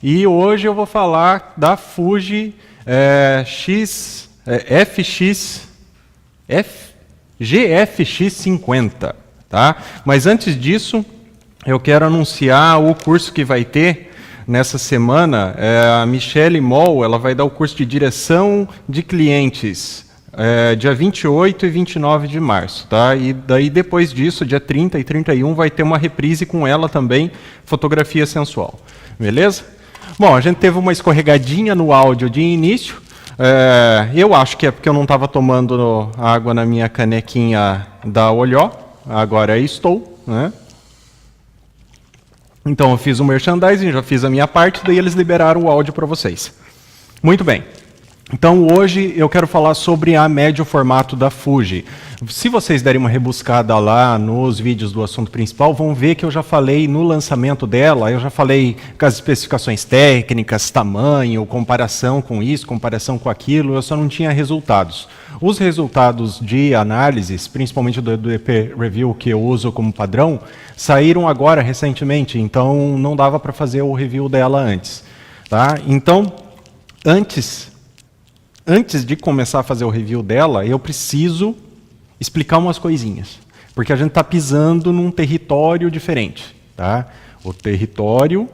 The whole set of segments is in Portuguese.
E hoje eu vou falar da Fuji GFX50, tá? Mas antes disso, eu quero anunciar o curso que vai ter nessa semana. A Michelle Moll, ela vai dar o curso de direção de clientes, dia 28 e 29 de março, tá? E daí depois disso, dia 30 e 31, vai ter uma reprise com ela também, fotografia sensual. Beleza? Bom, a gente teve uma escorregadinha no áudio de início. Eu acho que é porque eu não estava tomando água na minha canequinha da Olhó. Agora estou, né? Então eu fiz o merchandising, já fiz a minha parte, daí eles liberaram o áudio para vocês. Muito bem. Então hoje eu quero falar sobre a médio formato da Fuji. Se vocês derem uma rebuscada lá nos vídeos do assunto principal, vão ver que eu já falei no lançamento dela, eu já falei com as especificações técnicas, tamanho, comparação com isso, comparação com aquilo, eu só não tinha resultados. Os resultados de análises, principalmente do EP Review que eu uso como padrão, saíram agora recentemente, então não dava para fazer o review dela antes. Tá? Então, antes de começar a fazer o review dela, eu preciso explicar umas coisinhas. Porque a gente está pisando num território diferente. Tá? O território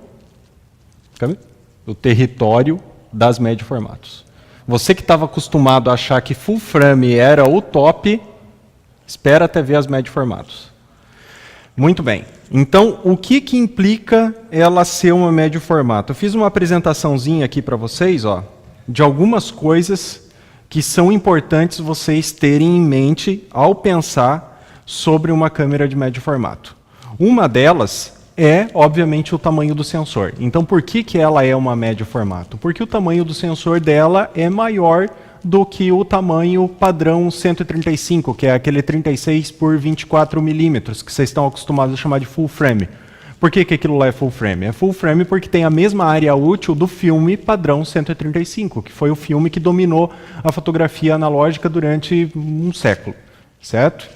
das médio formatos. Você que estava acostumado a achar que full frame era o top, espera até ver as médio formatos. Muito bem. Então, o que implica ela ser uma médio formato? Eu fiz uma apresentaçãozinha aqui para vocês, ó, de algumas coisas que são importantes vocês terem em mente ao pensar sobre uma câmera de médio formato. Uma delas é, obviamente, o tamanho do sensor. Então, por que ela é uma médio formato? Porque o tamanho do sensor dela é maior do que o tamanho padrão 135, que é aquele 36 por 24 milímetros, que vocês estão acostumados a chamar de full frame. Por que aquilo lá é full frame? É full frame porque tem a mesma área útil do filme padrão 135, que foi o filme que dominou a fotografia analógica durante um século, certo?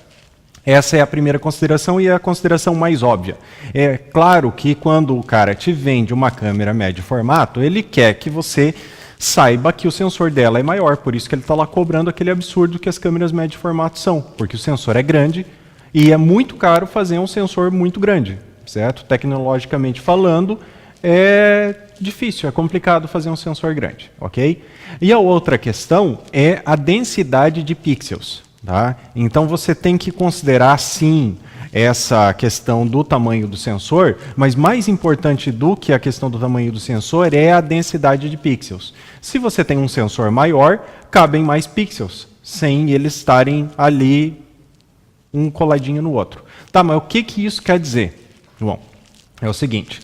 Essa é a primeira consideração e é a consideração mais óbvia. É claro que quando o cara te vende uma câmera médio formato, ele quer que você saiba que o sensor dela é maior, por isso que ele está lá cobrando aquele absurdo que as câmeras médio formato são, porque o sensor é grande e é muito caro fazer um sensor muito grande. Certo? Tecnologicamente falando, é difícil, é complicado fazer um sensor grande, ok? E a outra questão é a densidade de pixels. Tá? Então você tem que considerar, sim, essa questão do tamanho do sensor, mas mais importante do que a questão do tamanho do sensor é a densidade de pixels. Se você tem um sensor maior, cabem mais pixels, sem eles estarem ali um coladinho no outro. Tá, mas o que isso quer dizer? Bom, é o seguinte,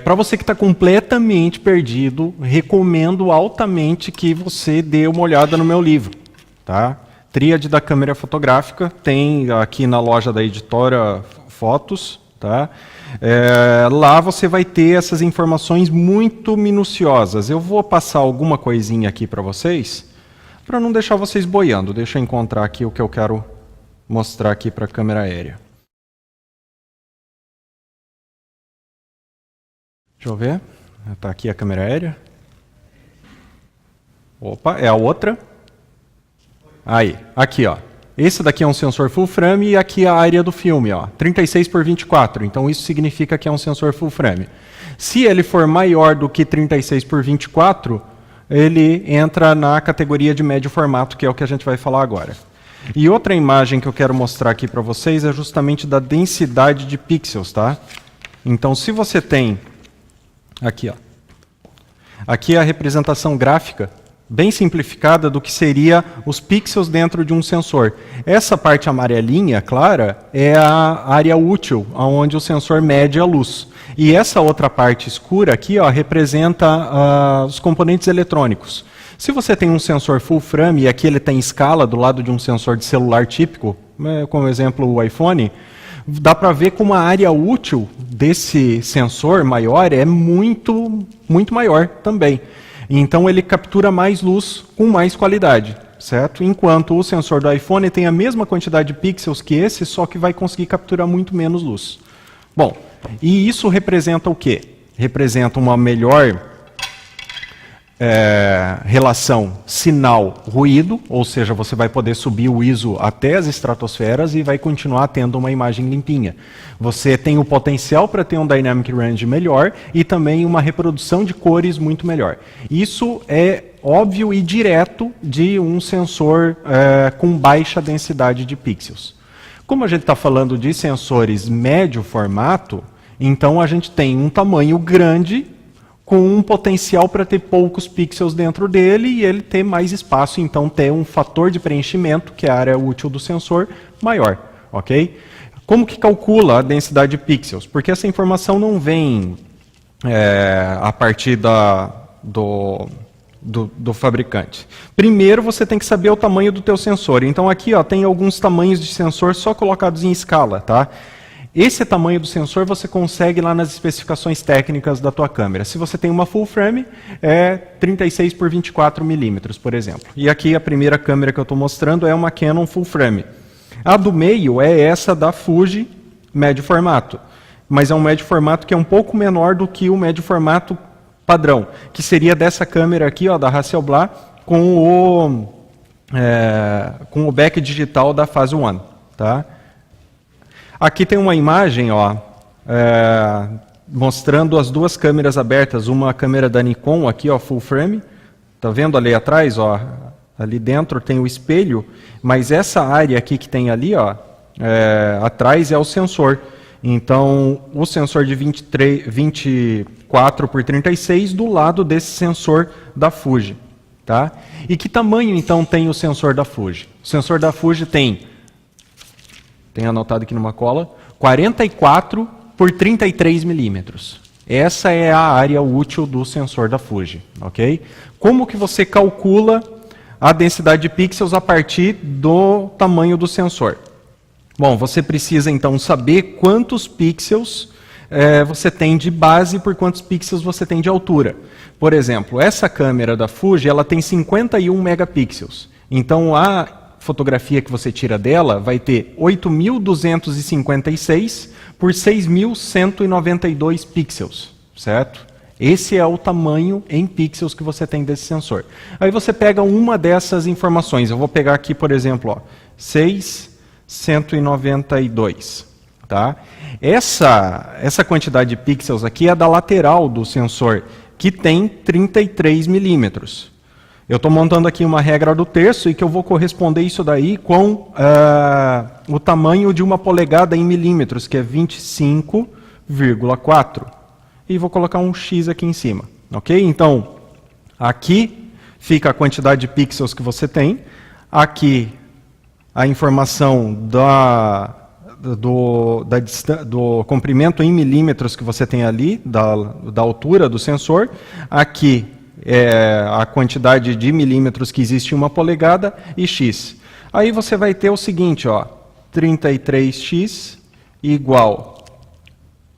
para você que está completamente perdido, recomendo altamente que você dê uma olhada no meu livro. Tá? Tríade da câmera fotográfica, tem aqui na loja da editora Fotos. Tá? Lá você vai ter essas informações muito minuciosas. Eu vou passar alguma coisinha aqui para vocês, para não deixar vocês boiando. Deixa eu encontrar aqui o que eu quero mostrar aqui para a câmera aérea. Deixa eu ver. Está aqui a câmera aérea. Opa, é a outra. Aí, aqui, ó. Esse daqui é um sensor full frame e aqui a área do filme, ó, 36 por 24. Então isso significa que é um sensor full frame. Se ele for maior do que 36 por 24, ele entra na categoria de médio formato, que é o que a gente vai falar agora. E outra imagem que eu quero mostrar aqui para vocês é justamente da densidade de pixels, tá? Então, se você tem aqui, ó. Aqui é a representação gráfica, bem simplificada, do que seria os pixels dentro de um sensor. Essa parte amarelinha, clara, é a área útil, onde o sensor mede a luz. E essa outra parte escura aqui, ó, representa os componentes eletrônicos. Se você tem um sensor full frame, e aqui ele tem escala do lado de um sensor de celular típico, como exemplo o iPhone, dá para ver como a área útil desse sensor maior é muito maior também. Então ele captura mais luz com mais qualidade, certo? Enquanto o sensor do iPhone tem a mesma quantidade de pixels que esse, só que vai conseguir capturar muito menos luz. Bom, e isso representa o quê? representa uma melhor relação sinal-ruído, ou seja, você vai poder subir o ISO até as estratosferas e vai continuar tendo uma imagem limpinha. Você tem o potencial para ter um Dynamic Range melhor e também uma reprodução de cores muito melhor. Isso é óbvio e direto de um sensor com baixa densidade de pixels. Como a gente está falando de sensores médio formato, então a gente tem um tamanho grande com um potencial para ter poucos pixels dentro dele e ele ter mais espaço, então ter um fator de preenchimento, que é a área útil do sensor, maior. Ok? Como que calcula a densidade de pixels? Porque essa informação não vem a partir do fabricante. Primeiro você tem que saber o tamanho do teu sensor. Então aqui tem alguns tamanhos de sensor só colocados em escala, tá? Esse tamanho do sensor você consegue lá nas especificações técnicas da tua câmera. Se você tem uma full frame, é 36 por 24 milímetros, por exemplo. E aqui a primeira câmera que eu estou mostrando é uma Canon full frame. A do meio é essa da Fuji médio formato. Mas é um médio formato que é um pouco menor do que o médio formato padrão, que seria dessa câmera aqui, da Hasselblad, com o back digital da Phase One, tá? Aqui tem uma imagem, mostrando as duas câmeras abertas, uma câmera da Nikon aqui, full frame, tá vendo ali atrás, ali dentro tem o espelho, mas essa área aqui que tem ali, atrás é o sensor. Então, o sensor de 24 por 36 do lado desse sensor da Fuji. Tá? E que tamanho, então, tem o sensor da Fuji? O sensor da Fuji tem anotado aqui numa cola, 44 por 33 milímetros. Essa é a área útil do sensor da Fuji. Ok? Como que você calcula a densidade de pixels a partir do tamanho do sensor? Bom, você precisa então saber quantos pixels você tem de base por quantos pixels você tem de altura. Por exemplo, essa câmera da Fuji ela tem 51 megapixels. Então a fotografia que você tira dela vai ter 8.256 por 6.192 pixels, certo? Esse é o tamanho em pixels que você tem desse sensor. Aí você pega uma dessas informações. Eu vou pegar aqui, por exemplo, 6.192. Tá? Essa quantidade de pixels aqui é da lateral do sensor, que tem 33 milímetros. Eu estou montando aqui uma regra do terço e que eu vou corresponder isso daí com o tamanho de uma polegada em milímetros, que é 25,4. E vou colocar um X aqui em cima. Ok? Então, aqui fica a quantidade de pixels que você tem. Aqui, a informação do comprimento em milímetros que você tem ali, da altura do sensor. Aqui é a quantidade de milímetros que existe em uma polegada e X. Aí você vai ter o seguinte, 33x igual,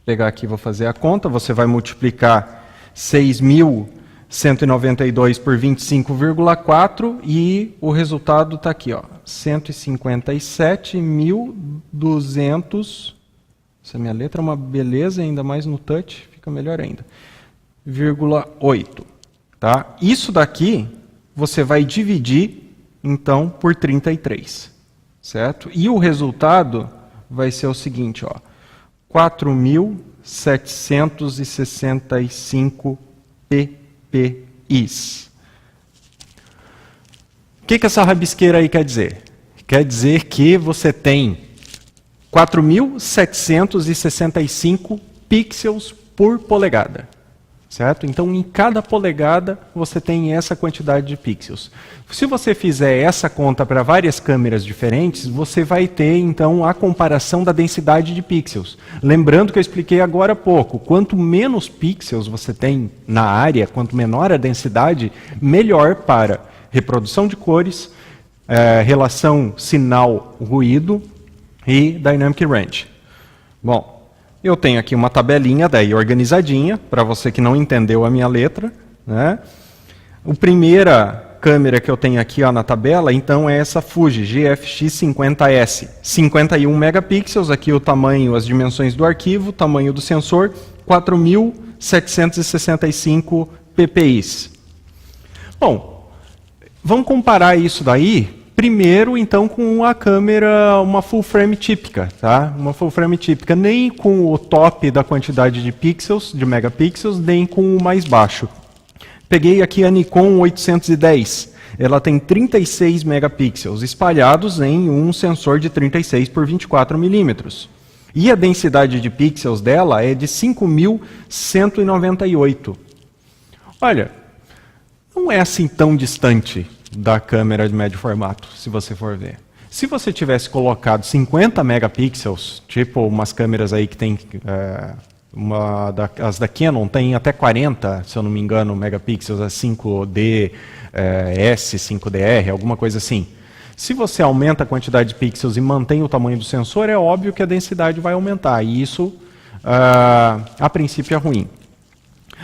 pegar aqui, vou fazer a conta, você vai multiplicar 6.192 por 25,4 e o resultado está aqui, 157.200, essa minha letra é uma beleza, ainda mais no touch, fica melhor ainda, 0,8. Tá? Isso daqui você vai dividir, então, por 33. Certo? E o resultado vai ser o seguinte, 4.765 ppi. O que essa rabisqueira aí quer dizer? Quer dizer que você tem 4.765 pixels por polegada. Certo? Então, em cada polegada, você tem essa quantidade de pixels. Se você fizer essa conta para várias câmeras diferentes, você vai ter, então, a comparação da densidade de pixels. Lembrando que eu expliquei agora há pouco, quanto menos pixels você tem na área, quanto menor a densidade, melhor para reprodução de cores, relação sinal-ruído e Dynamic Range. Bom, eu tenho aqui uma tabelinha daí organizadinha, para você que não entendeu a minha letra. Né? A primeira câmera que eu tenho aqui na tabela, então, é essa Fuji GFX50S. 51 megapixels, aqui o tamanho, as dimensões do arquivo, tamanho do sensor, 4.765 12.765 ppi. Bom, vamos comparar isso daí primeiro, então, com a câmera, uma full frame típica, tá? Uma full frame típica, nem com o top da quantidade de pixels, de megapixels, nem com o mais baixo. Peguei aqui a Nikon 810. Ela tem 36 megapixels, espalhados em um sensor de 36 por 24 milímetros. E a densidade de pixels dela é de 5.198. Olha, não é assim tão distante da câmera de médio formato, se você for ver. Se você tivesse colocado 50 megapixels, tipo umas câmeras aí que tem, as da Canon tem até 40, se eu não me engano, megapixels, a 5D, S, 5DR, alguma coisa assim. Se você aumenta a quantidade de pixels e mantém o tamanho do sensor, é óbvio que a densidade vai aumentar, e isso, a princípio, é ruim.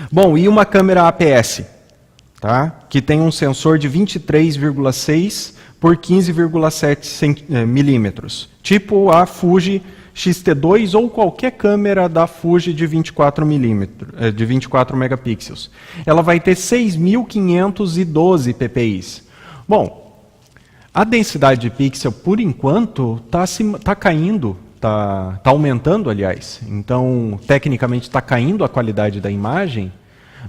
Bom, e uma câmera APS? Tá? Que tem um sensor de 23,6 por 15,7 milímetros, tipo a Fuji X-T2 ou qualquer câmera da Fuji de 24 megapixels. Ela vai ter 6.512 ppi. Bom, a densidade de pixel, por enquanto, está caindo, está aumentando, aliás. Então, tecnicamente, está caindo a qualidade da imagem,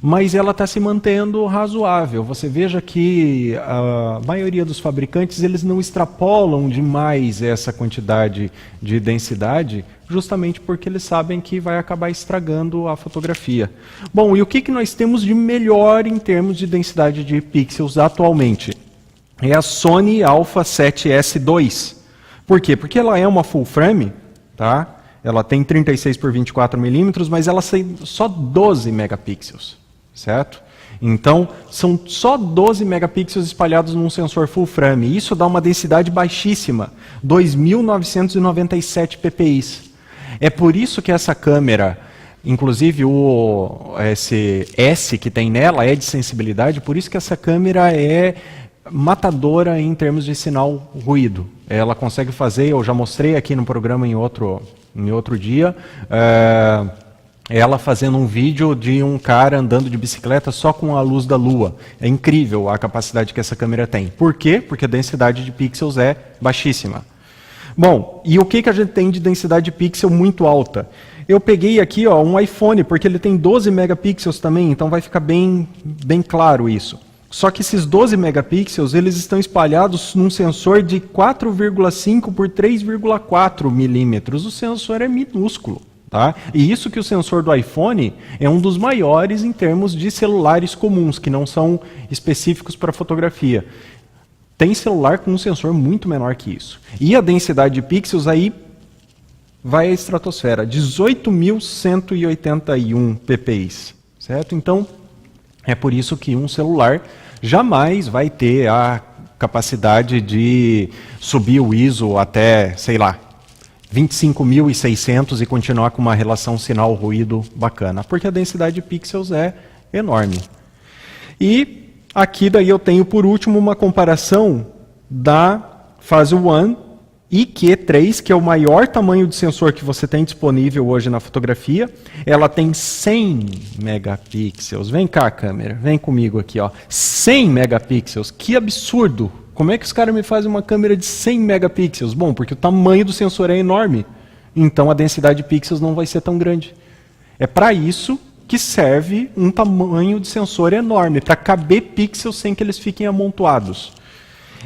mas ela está se mantendo razoável. Você veja que a maioria dos fabricantes eles não extrapolam demais essa quantidade de densidade, justamente porque eles sabem que vai acabar estragando a fotografia. Bom, e o que nós temos de melhor em termos de densidade de pixels atualmente? É a Sony Alpha 7S II. Por quê? Porque ela é uma full frame, tá? Ela tem 36 por 24 milímetros, mas ela tem só 12 megapixels, certo? Então, são só 12 megapixels espalhados num sensor full frame. Isso dá uma densidade baixíssima, 2.997 ppi. É por isso que essa câmera, inclusive esse S que tem nela é de sensibilidade, por isso que essa câmera é matadora em termos de sinal ruído. Ela consegue fazer, eu já mostrei aqui no programa em outro dia, ela fazendo um vídeo de um cara andando de bicicleta só com a luz da lua. É incrível a capacidade que essa câmera tem. Por quê? Porque a densidade de pixels é baixíssima. Bom, e o que a gente tem de densidade de pixel muito alta? Eu peguei aqui um iPhone, porque ele tem 12 megapixels também, então vai ficar bem claro isso. Só que esses 12 megapixels, eles estão espalhados num sensor de 4,5 por 3,4 milímetros. O sensor é minúsculo, tá? E isso que o sensor do iPhone é um dos maiores em termos de celulares comuns, que não são específicos para fotografia. Tem celular com um sensor muito menor que isso. E a densidade de pixels aí vai à estratosfera, 18.181 ppi, certo? Então, é por isso que um celular jamais vai ter a capacidade de subir o ISO até, sei lá, 25.600 e continuar com uma relação sinal-ruído bacana, porque a densidade de pixels é enorme. E aqui daí eu tenho por último uma comparação da Phase One e Q3, que é o maior tamanho de sensor que você tem disponível hoje na fotografia. Ela tem 100 megapixels. Vem cá, câmera, vem comigo aqui, ó. 100 megapixels, que absurdo! Como é que os caras me fazem uma câmera de 100 megapixels? Bom, porque o tamanho do sensor é enorme, então a densidade de pixels não vai ser tão grande. É para isso que serve um tamanho de sensor enorme, para caber pixels sem que eles fiquem amontoados.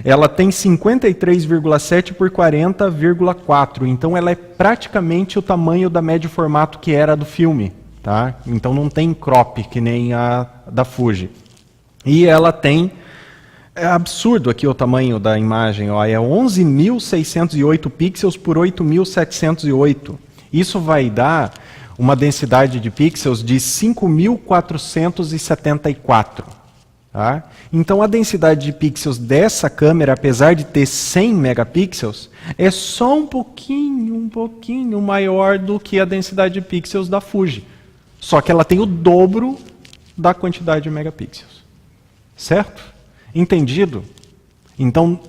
Ela tem 53,7 por 40,4, então ela é praticamente o tamanho da médio formato que era do filme, tá? Então não tem crop que nem a da Fuji. E ela tem, é absurdo aqui o tamanho da imagem, ó, é 11.608 pixels por 8.708. Isso vai dar uma densidade de pixels de 5.474. Tá? Então a densidade de pixels dessa câmera, apesar de ter 100 megapixels, é só um pouquinho maior do que a densidade de pixels da Fuji. Só que ela tem o dobro da quantidade de megapixels. Certo? Entendido? Então,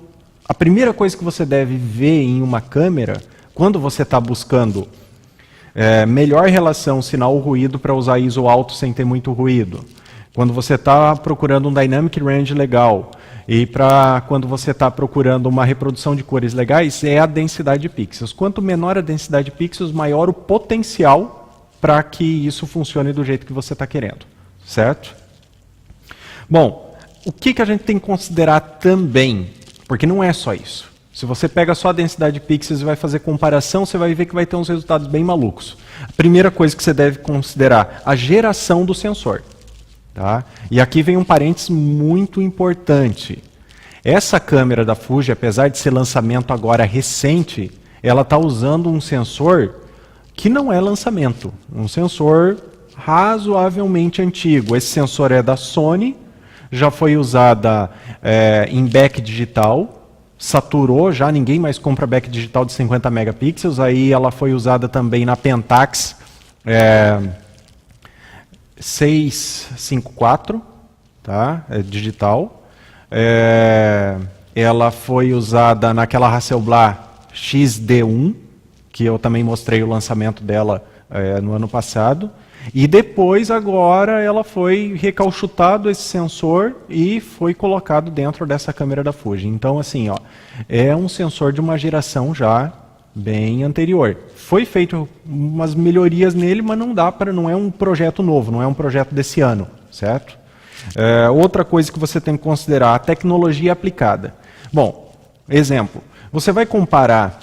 a primeira coisa que você deve ver em uma câmera, quando você está buscando melhor relação sinal-ruído para usar ISO alto sem ter muito ruído. Quando você está procurando um dynamic range legal e quando você está procurando uma reprodução de cores legais, é a densidade de pixels. Quanto menor a densidade de pixels, maior o potencial para que isso funcione do jeito que você está querendo, certo? Bom, o que a gente tem que considerar também? Porque não é só isso. Se você pega só a densidade de pixels e vai fazer comparação, você vai ver que vai ter uns resultados bem malucos. A primeira coisa que você deve considerar, a geração do sensor. Tá? E aqui vem um parênteses muito importante. Essa câmera da Fuji, apesar de ser lançamento agora recente, ela está usando um sensor que não é lançamento. Um sensor razoavelmente antigo. Esse sensor é da Sony, já foi usada em back digital, saturou já, ninguém mais compra back digital de 50 megapixels, aí ela foi usada também na Pentax 654, tá? Digital. Ela foi usada naquela Hasselblad XD1, que eu também mostrei o lançamento dela no ano passado. E depois, agora, ela foi recalchutado esse sensor e foi colocado dentro dessa câmera da Fuji. Então, assim, ó, é um sensor de uma geração já bem anterior. Foi feito umas melhorias nele, mas não é um projeto novo, não é um projeto desse ano, certo? Outra coisa que você tem que considerar, a tecnologia aplicada. Bom, exemplo, você vai comparar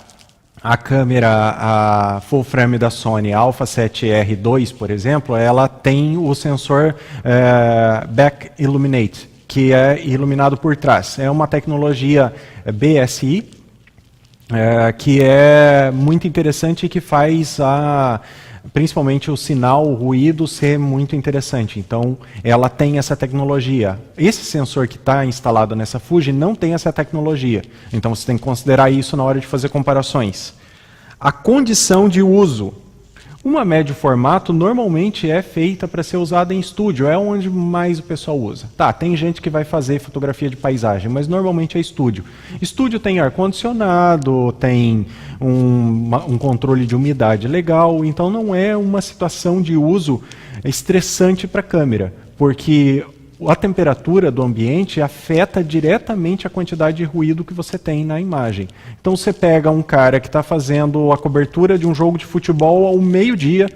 a câmera a full frame da Sony Alpha 7R2, por exemplo, ela tem o sensor Back Illuminate, que é iluminado por trás. É uma tecnologia BSI, que é muito interessante e que faz principalmente o sinal, o ruído ser muito interessante. Então, ela tem essa tecnologia. Esse sensor que está instalado nessa Fuji não tem essa tecnologia. Então, você tem que considerar isso na hora de fazer comparações. A condição de uso. Uma médio formato normalmente é feita para ser usada em estúdio, é onde mais o pessoal usa. Tá, tem gente que vai fazer fotografia de paisagem, mas normalmente é estúdio. Estúdio tem ar-condicionado, tem um controle de umidade legal, então não é uma situação de uso estressante para a câmera, porque a temperatura do ambiente afeta diretamente a quantidade de ruído que você tem na imagem. Então você pega um cara que está fazendo a cobertura de um jogo de futebol ao meio-dia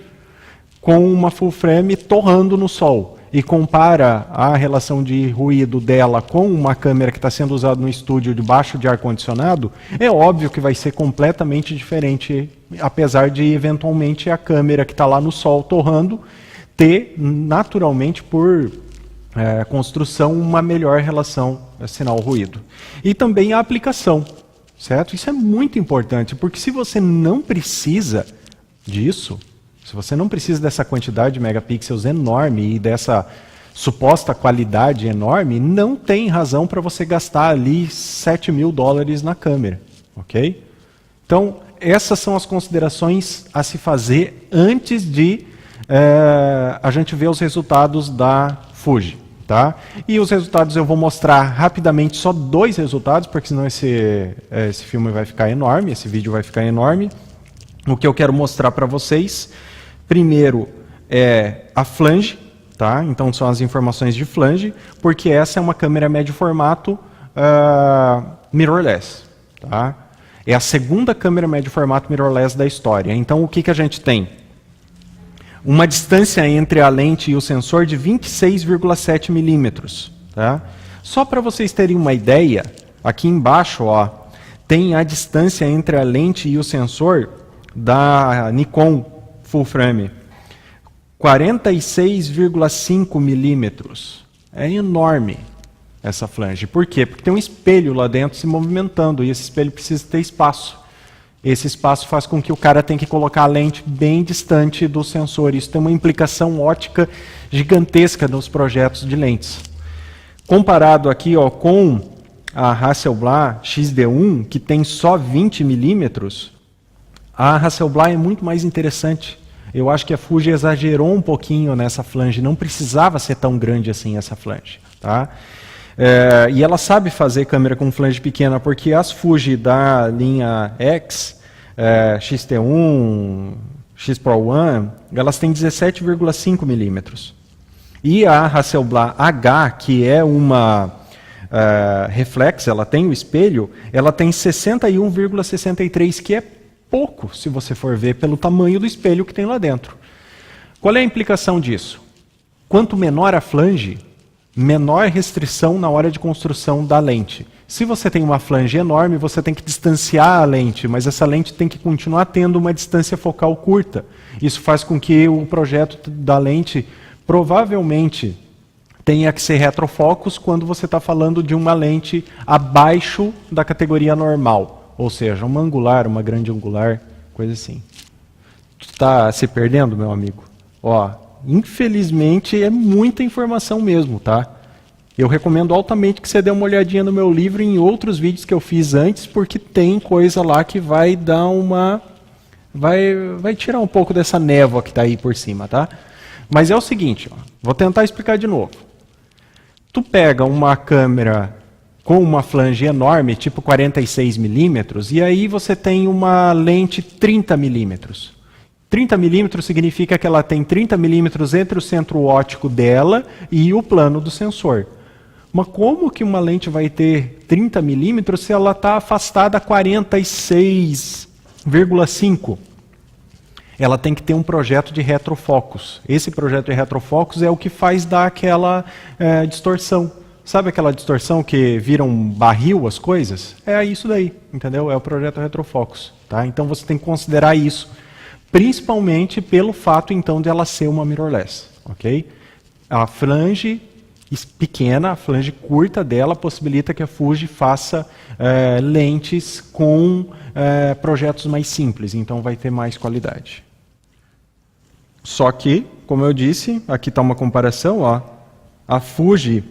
com uma full frame torrando no sol e compara a relação de ruído dela com uma câmera que está sendo usada no estúdio debaixo de ar-condicionado, é óbvio que vai ser completamente diferente, apesar de eventualmente a câmera que está lá no sol torrando ter naturalmente por construção, uma melhor relação sinal-ruído. E também a aplicação, certo? Isso é muito importante, porque se você não precisa disso, se você não precisa dessa quantidade de megapixels enorme e dessa suposta qualidade enorme, não tem razão para você gastar ali $7.000 na câmera, ok? Então, essas são as considerações a se fazer antes de a gente ver os resultados da Fuji. Tá? E os resultados eu vou mostrar rapidamente, só 2 resultados, porque senão esse filme vai ficar enorme, esse vídeo vai ficar enorme. O que eu quero mostrar para vocês, primeiro é a flange, tá? Então são as informações de flange, porque essa é uma câmera médio formato mirrorless. Tá? É a segunda câmera médio formato mirrorless da história. Então o que a gente tem? Uma distância entre a lente e o sensor de 26,7 milímetros. Tá? Só para vocês terem uma ideia, aqui embaixo ó, tem a distância entre a lente e o sensor da Nikon Full Frame. 46,5 milímetros. É enorme essa flange. Por quê? Porque tem um espelho lá dentro se movimentando e esse espelho precisa ter espaço. Esse espaço faz com que o cara tenha que colocar a lente bem distante do sensor. Isso tem uma implicação ótica gigantesca nos projetos de lentes. Comparado aqui ó, com a Hasselblad XD1, que tem só 20 milímetros, a Hasselblad é muito mais interessante. Eu acho que a Fuji exagerou um pouquinho nessa flange, não precisava ser tão grande assim essa flange. Tá? E ela sabe fazer câmera com flange pequena, porque as Fuji da linha X, XT1, X Pro One, elas têm 17,5 milímetros. E a Hasselblad H, que é uma reflex, ela tem o espelho, ela tem 61,63, que é pouco, se você for ver pelo tamanho do espelho que tem lá dentro. Qual é a implicação disso? Quanto menor a flange, menor restrição na hora de construção da lente. Se você tem uma flange enorme, você tem que distanciar a lente, mas essa lente tem que continuar tendo uma distância focal curta. Isso faz com que o projeto da lente provavelmente tenha que ser retrofocus quando você está falando de uma lente abaixo da categoria normal. Ou seja, uma angular, uma grande angular, coisa assim. Tu está se perdendo, meu amigo? Ó, infelizmente é muita informação mesmo, tá? Eu recomendo altamente que você dê uma olhadinha no meu livro e em outros vídeos que eu fiz antes, porque tem coisa lá que vai dar uma... Vai tirar um pouco dessa névoa que está aí por cima, tá? Mas é o seguinte, ó, vou tentar explicar de novo. Tu pega uma câmera com uma flange enorme, tipo 46 milímetros, e aí você tem uma lente 30 milímetros. 30 milímetros significa que ela tem 30 milímetros entre o centro óptico dela e o plano do sensor. Mas como que uma lente vai ter 30 milímetros se ela está afastada a 46,5? Ela tem que ter um projeto de retrofocus. Esse projeto de retrofocus é o que faz dar aquela distorção. Sabe aquela distorção que vira um barril as coisas? É isso daí, entendeu? É o projeto retrofocus. Tá? Então você tem que considerar isso. Principalmente pelo fato, então, de ela ser uma mirrorless. Okay? A flange pequena, a flange curta dela possibilita que a Fuji faça lentes com projetos mais simples. Então vai ter mais qualidade. Só que, como eu disse, aqui está uma comparação, ó, a Fuji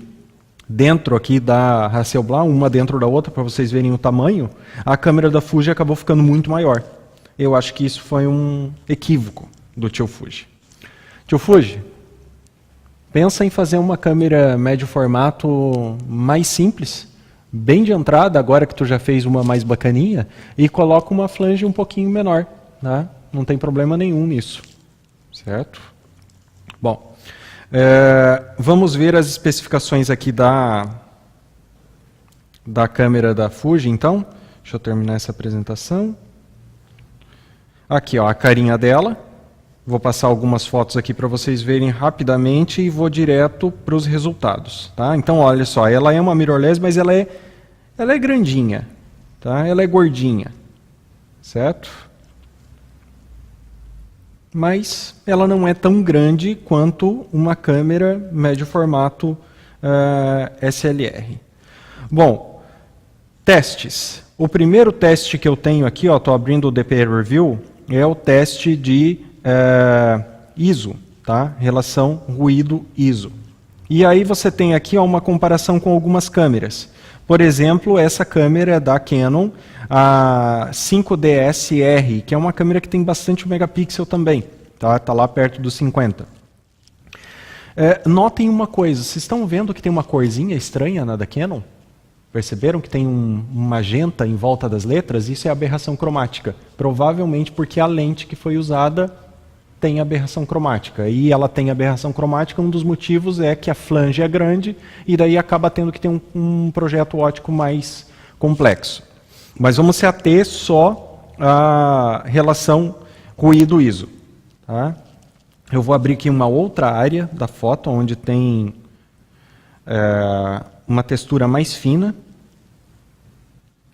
dentro aqui da Hasselblad, uma dentro da outra, para vocês verem o tamanho, a câmera da Fuji acabou ficando muito maior. Eu acho que isso foi um equívoco do tio Fuji. Tio Fuji, pensa em fazer uma câmera médio formato mais simples, bem de entrada, agora que tu já fez uma mais bacaninha, e coloca uma flange um pouquinho menor. Tá? Não tem problema nenhum nisso. Certo? Bom, vamos ver as especificações aqui da câmera da Fuji, então. Deixa eu terminar essa apresentação. Aqui, ó, a carinha dela. Vou passar algumas fotos aqui para vocês verem rapidamente e vou direto para os resultados. Tá? Então, olha só, ela é uma mirrorless, mas ela é grandinha. Tá? Ela é gordinha. Certo? Mas ela não é tão grande quanto uma câmera médio formato SLR. Bom, testes. O primeiro teste que eu tenho aqui, estou abrindo o DP Review, é o teste de ISO, tá? Relação ruído-ISO. E aí você tem aqui uma comparação com algumas câmeras. Por exemplo, essa câmera da Canon, a 5DSR, que é uma câmera que tem bastante megapixel também, tá? Tá lá perto dos 50. Notem uma coisa, vocês estão vendo que tem uma corzinha estranha na da Canon? Perceberam que tem um magenta em volta das letras? Isso é aberração cromática. Provavelmente porque a lente que foi usada tem aberração cromática. E ela tem aberração cromática, um dos motivos é que a flange é grande e daí acaba tendo que ter um projeto óptico mais complexo. Mas vamos se ater só à relação ruído-ISO. Tá? Eu vou abrir aqui uma outra área da foto, onde tem uma textura mais fina.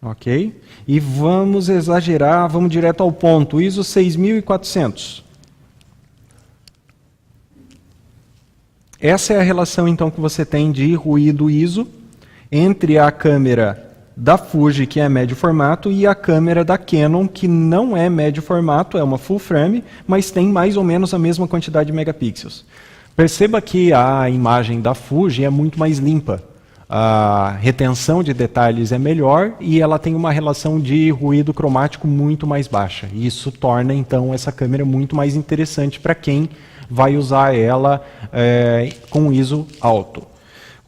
Ok? E vamos exagerar, vamos direto ao ponto. ISO 6400. Essa é a relação, então, que você tem de ruído-ISO entre a câmera da Fuji, que é médio formato, e a câmera da Canon, que não é médio formato, é uma full frame, mas tem mais ou menos a mesma quantidade de megapixels. Perceba que a imagem da Fuji é muito mais limpa. A retenção de detalhes é melhor e ela tem uma relação de ruído cromático muito mais baixa. Isso torna, então, essa câmera muito mais interessante para quem vai usar ela com ISO alto.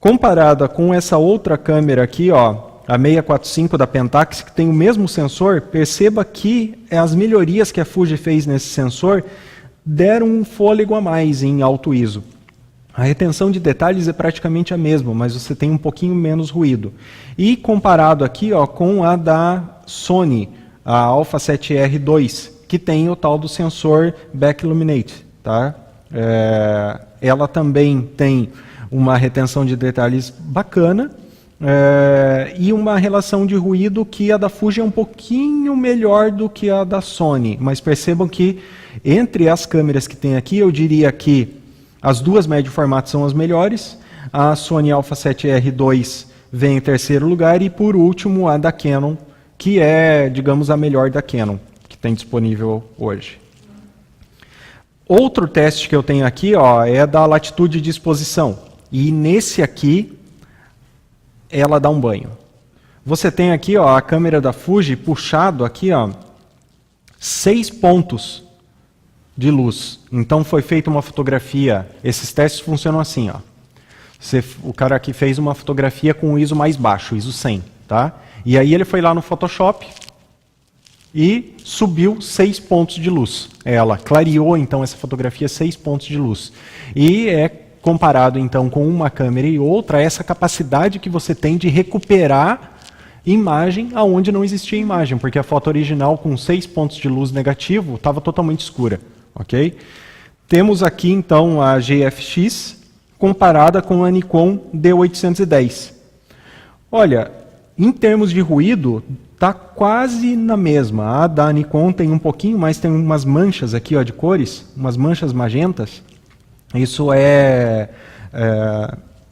Comparada com essa outra câmera aqui, ó, a 645 da Pentax, que tem o mesmo sensor, perceba que as melhorias que a Fuji fez nesse sensor deram um fôlego a mais em alto ISO. A retenção de detalhes é praticamente a mesma, mas você tem um pouquinho menos ruído. E comparado aqui com a da Sony, a Alpha 7R2, que tem o tal do sensor Back Illuminate. Tá? Ela também tem uma retenção de detalhes bacana e uma relação de ruído que a da Fuji é um pouquinho melhor do que a da Sony. Mas percebam que entre as câmeras que tem aqui, eu diria que as duas médio formato são as melhores. A Sony Alpha 7R2 vem em terceiro lugar e, por último, a da Canon, que é, digamos, a melhor da Canon, que tem disponível hoje. Outro teste que eu tenho aqui é da latitude de exposição. E nesse aqui, ela dá um banho. Você tem aqui a câmera da Fuji puxado aqui 6 pontos de luz. Então foi feita uma fotografia. Esses testes funcionam assim. O cara aqui fez uma fotografia com o ISO mais baixo, ISO 100. Tá? E aí ele foi lá no Photoshop e subiu 6 pontos de luz. Ela clareou então essa fotografia 6 pontos de luz. E é comparado então com uma câmera e outra, essa capacidade que você tem de recuperar imagem aonde não existia imagem, porque a foto original com 6 pontos de luz negativo estava totalmente escura. Okay? Temos aqui então a GFX comparada com a Nikon D810. Olha, em termos de ruído, está quase na mesma. A da Nikon tem um pouquinho mais, tem umas manchas aqui de cores, umas manchas magentas. Isso é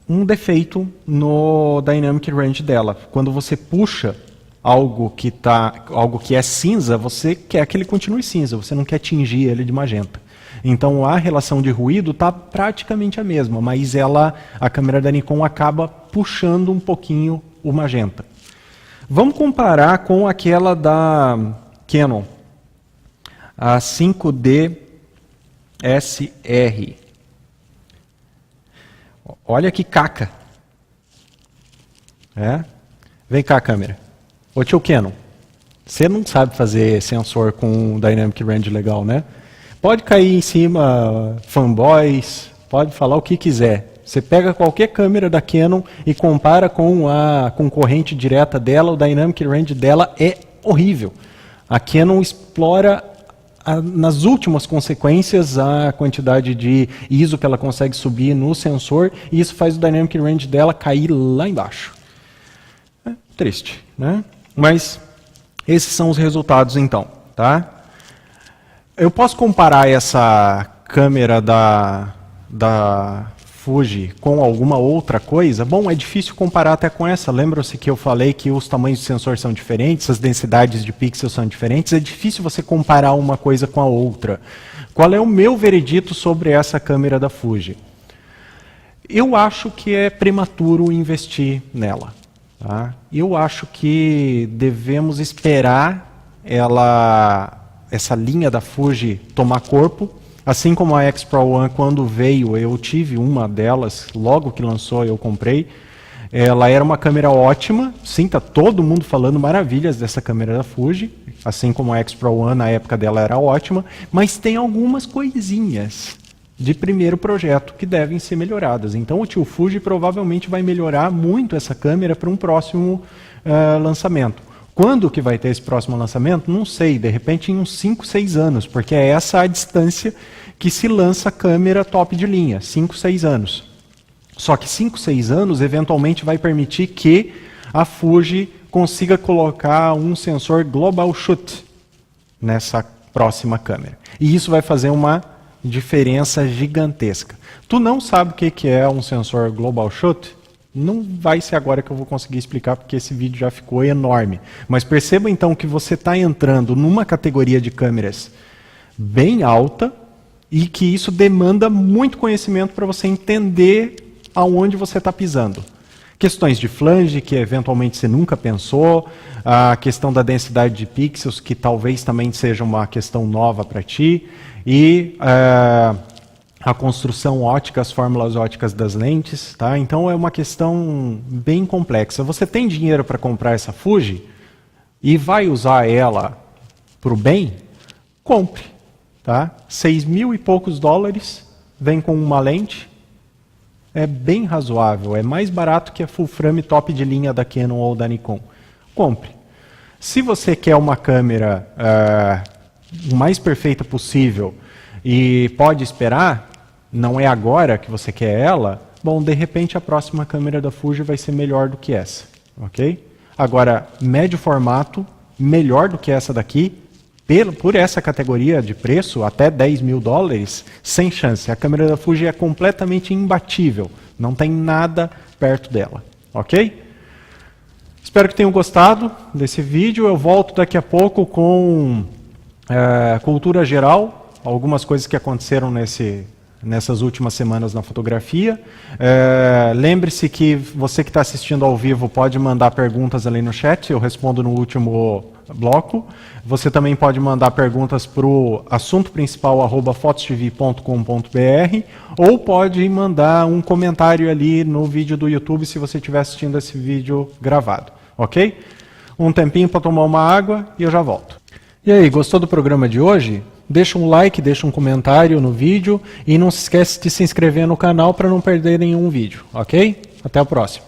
um defeito no Dynamic Range dela. Quando você puxa algo que é cinza, você quer que ele continue cinza, você não quer tingir ele de magenta. Então a relação de ruído está praticamente a mesma, mas a câmera da Nikon acaba puxando um pouquinho o magenta. Vamos comparar com aquela da Canon, a 5D SR. Olha que caca. Vem cá, câmera. Ô tio Canon, você não sabe fazer sensor com Dynamic Range legal, né? Pode cair em cima fanboys, pode falar o que quiser. Você pega qualquer câmera da Canon e compara com a concorrente direta dela, o Dynamic Range dela é horrível. A Canon explora nas últimas consequências a quantidade de ISO que ela consegue subir no sensor e isso faz o Dynamic Range dela cair lá embaixo. É triste, né? Mas esses são os resultados então, tá? Eu posso comparar essa câmera da Fuji com alguma outra coisa? Bom, é difícil comparar até com essa. Lembram-se que eu falei que os tamanhos de sensor são diferentes, as densidades de pixels são diferentes. É difícil você comparar uma coisa com a outra. Qual é o meu veredito sobre essa câmera da Fuji? Eu acho que é prematuro investir nela. Tá? Eu acho que devemos esperar essa linha da Fuji tomar corpo. Assim como a X Pro One, quando veio, eu tive uma delas, logo que lançou eu comprei. Ela era uma câmera ótima, sim, tá todo mundo falando maravilhas dessa câmera da Fuji, assim como a X Pro One na época dela era ótima, mas tem algumas coisinhas de primeiro projeto que devem ser melhoradas. Então o tio Fuji provavelmente vai melhorar muito essa câmera para um próximo lançamento. Quando que vai ter esse próximo lançamento? Não sei, de repente em uns 5, 6 anos, porque é essa a distância que se lança câmera top de linha, 5, 6 anos. Só que 5, 6 anos eventualmente vai permitir que a Fuji consiga colocar um sensor Global Shoot nessa próxima câmera. E isso vai fazer uma diferença gigantesca. Tu não sabe o que é um sensor Global Shoot? Não vai ser agora que eu vou conseguir explicar, porque esse vídeo já ficou enorme. Mas perceba então que você está entrando numa categoria de câmeras bem alta e que isso demanda muito conhecimento para você entender aonde você está pisando. Questões de flange, que eventualmente você nunca pensou, a questão da densidade de pixels, que talvez também seja uma questão nova para ti, e a construção ótica, as fórmulas óticas das lentes, tá? Então é uma questão bem complexa. Você tem dinheiro para comprar essa Fuji e vai usar ela para o bem? Compre, tá? 6 mil e poucos dólares, vem com uma lente, é bem razoável, é mais barato que a full frame top de linha da Canon ou da Nikon. Compre. Se você quer uma câmera o mais perfeita possível e pode esperar, não é agora que você quer ela, bom, de repente a próxima câmera da Fuji vai ser melhor do que essa, ok? Agora, médio formato, melhor do que essa daqui, por essa categoria de preço, até 10 mil dólares, sem chance. A câmera da Fuji é completamente imbatível, não tem nada perto dela, ok? Espero que tenham gostado desse vídeo, eu volto daqui a pouco com cultura geral, algumas coisas que aconteceram nessas últimas semanas na fotografia. Lembre-se que você que está assistindo ao vivo pode mandar perguntas ali no chat, eu respondo no último bloco. Você também pode mandar perguntas para o assunto principal @fotostv.com.br ou pode mandar um comentário ali no vídeo do YouTube se você estiver assistindo esse vídeo gravado, ok? Um tempinho para tomar uma água e eu já volto. E aí, gostou do programa de hoje? Deixa um like, deixa um comentário no vídeo e não se esquece de se inscrever no canal para não perder nenhum vídeo, ok? Até o próximo.